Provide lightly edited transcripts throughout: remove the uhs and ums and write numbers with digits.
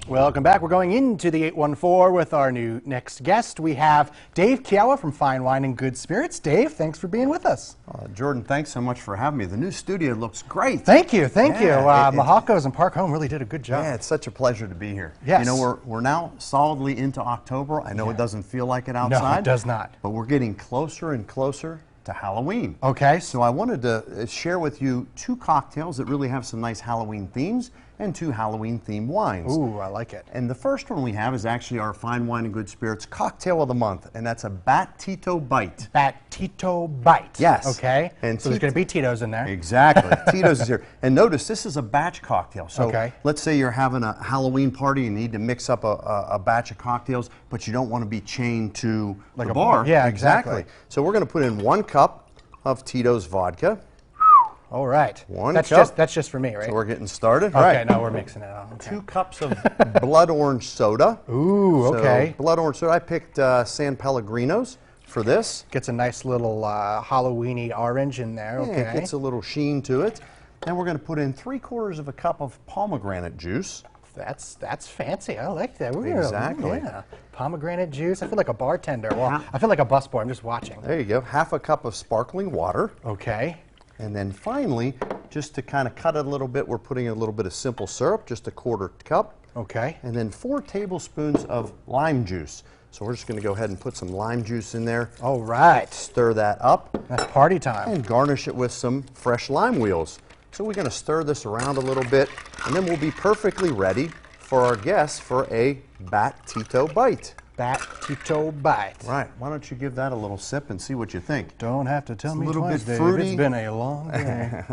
Welcome back. We're going into the 814 with our next guest. We have Dave Kiowa from Fine Wine and Good Spirits. Dave, thanks for being with us. Jordan, thanks so much for having me. The new studio looks great. Thank you, thank you. Yeah, Mahakos and Park Home really did a good job. Yeah, it's such a pleasure to be here. Yes. You know, we're now solidly into October. I know it doesn't feel like it outside. No, it does not. But we're getting closer and closer to Halloween. Okay. So I wanted to share with you two cocktails that really have some nice Halloween themes and two Halloween themed wines. Ooh, I like it. And the first one we have is actually our Fine Wine and Good Spirits cocktail of the month, and that's a Bat Tito Bite. Bat Tito Bite. Yes. Okay. And so there's going to be Tito's in there. Exactly. Tito's is here. And notice, this is a batch cocktail. So Okay. let's say you're having a Halloween party and you need to mix up a batch of cocktails, but you don't want to be chained to Like the a bar. bar. Yeah, exactly. So we're going to put in 1 cup of Tito's vodka. All right. One that's cup. That's just for me, right? So we're getting started. Okay, no, we're mixing it up. Okay. 2 cups of blood orange soda. Ooh, okay. So blood orange soda. I picked San Pellegrinos for this. Gets a nice little Halloween-y orange in there. Yeah, Okay. it gets a little sheen to it. Then we're going to put in 3/4 of a cup of pomegranate juice. That's fancy. I like that. Exactly. Yeah. Pomegranate juice. I feel like a bartender. Well, I feel like a busboy. I'm just watching. There you go. 1/2 cup of sparkling water. Okay. And then finally, just to kind of cut it a little bit, we're putting a little bit of simple syrup, just 1/4 cup. Okay. And then 4 tablespoons of lime juice. So we're just going to go ahead and put some lime juice in there. All right. Stir that up. That's party time. And garnish it with some fresh lime wheels. So we're going to stir this around a little bit, and then we'll be perfectly ready for our guests for a Bat Tito Bite. Bat Tito Bite. Right. Why don't you give that a little sip and see what you think? Don't have to tell It's a me little twice, bit Dave. fruity. It's been a long day.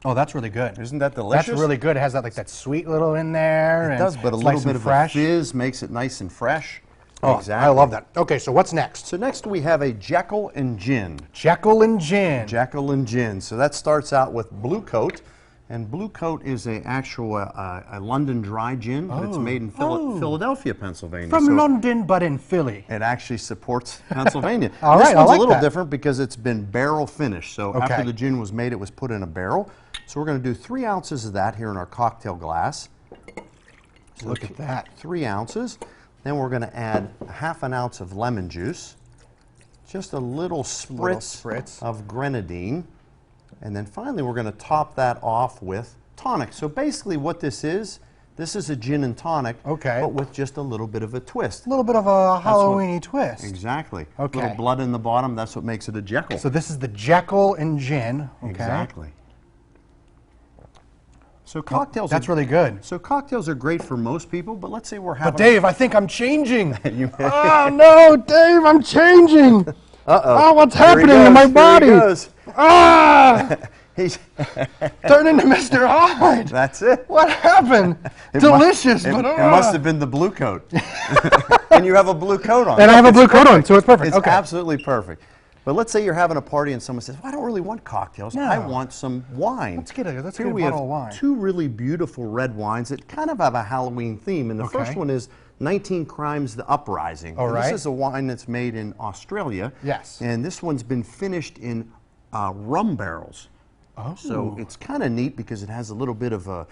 Oh, that's really good. Isn't that delicious? That's really good. It has that that sweet little in there. It does, but a little bit of a fizz makes it nice and fresh. Oh, exactly. I love that. Okay, so what's next? So next we have a Jekyll and Gin. Jekyll and Gin. Jekyll and Gin. So that starts out with Blue Coat. And Blue Coat is a London dry gin, but it's made in Philadelphia, Pennsylvania. From London, but in Philly. It actually supports Pennsylvania. All this right, one's I like a little that. different because it's been barrel finished. So Okay. after the gin was made, it was put in a barrel. So we're going to do 3 ounces of that here in our cocktail glass. So Look at that. 3 ounces. Then we're going to add 1/2 ounce of lemon juice. Just a little spritz of grenadine. And then finally, we're going to top that off with tonic. So basically what this is a gin and tonic, Okay. but with just a little bit of a twist. A little bit of a Halloween-y twist. Exactly. Okay. Little blood in the bottom, that's what makes it a Jekyll. So this is the Jekyll and Gin. Okay. Exactly. So cocktails That's are, really good. So cocktails are great for most people, but let's say we're having... But Dave, I think I'm changing. You- Oh no, Dave, I'm changing. Uh-oh. Oh, what's Here he happening to goes, my here he body? goes. Ah! He's, Turn into Mr. Hyde. that's it. What happened? Delicious, It, but it must have been the blue coat. And you have a blue coat on. And I have a It's blue coat on, perfect. so it's perfect. It's Okay. absolutely perfect. But let's say you're having a party and someone says, well, I don't really want cocktails. No. I want some wine. Let's get a Here bottle we have of wine. 2 really beautiful red wines that kind of have a Halloween theme. And the Okay. first one is 19 Crimes The Uprising. All And right. This is a wine that's made in Australia. Yes. And this one's been finished in rum barrels. Oh. So it's kind of neat because it has a little bit of a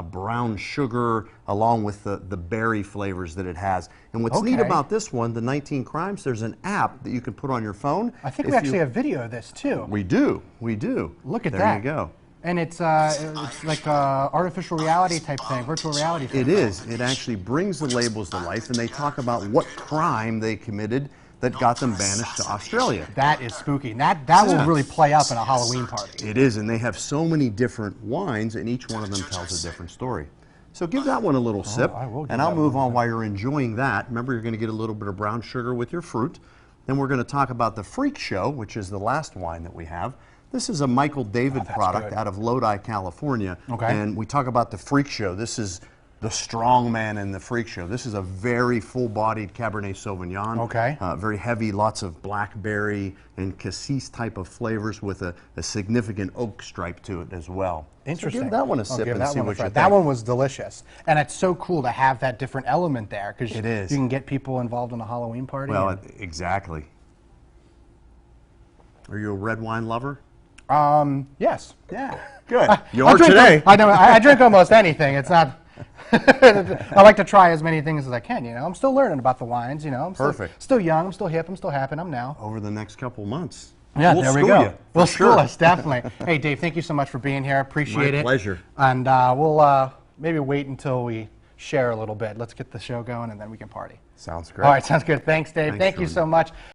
brown sugar along with the berry flavors that it has. And what's neat Okay. about this one, the 19 Crimes, there's an app that you can put on your phone. I think If we actually you- have video of this too. We do. Look at there that. There you go. And it's like a artificial reality type thing, virtual reality thing. It is. It actually brings the labels to life, and they talk about what crime they committed that got them banished to Australia. That is spooky. That will really play up in a Halloween party. It is, and they have so many different wines, and each one of them tells a different story. So give that one a little sip, I will give and I'll that move one a on while you're enjoying that. Remember, you're going to get a little bit of brown sugar with your fruit. Then we're going to talk about the Freak Show, which is the last wine that we have. This is a Michael David product good. out of Lodi, California. Okay. And we talk about the Freak Show. This is the strong man in the Freak Show. This is a very full-bodied Cabernet Sauvignon. Okay. Very heavy, lots of blackberry and cassis type of flavors with a significant oak stripe to it as well. Interesting. So give that one a I'll sip give and that see one a what you try. think. That one was delicious. And it's so cool to have that different element there because It is. you can get people involved in a Halloween party. Well, and- exactly. Are you a red wine lover? yes. Yeah. Good. You I are drink today. I know. I drink almost anything. It's not. I like to try as many things as I can. I'm still learning about the wines. I'm Perfect. Still young. I'm still hip. I'm still happy. I'm now. Over the next couple months. Yeah, we'll there we school go. you, We'll for school sure. us, definitely. Hey, Dave, thank you so much for being here. Appreciate it. My pleasure. And we'll maybe wait until we share a little bit. Let's get the show going, and then we can party. Sounds great. All right, sounds good. Thanks, Dave. Thanks, Thank you Jordan. so much.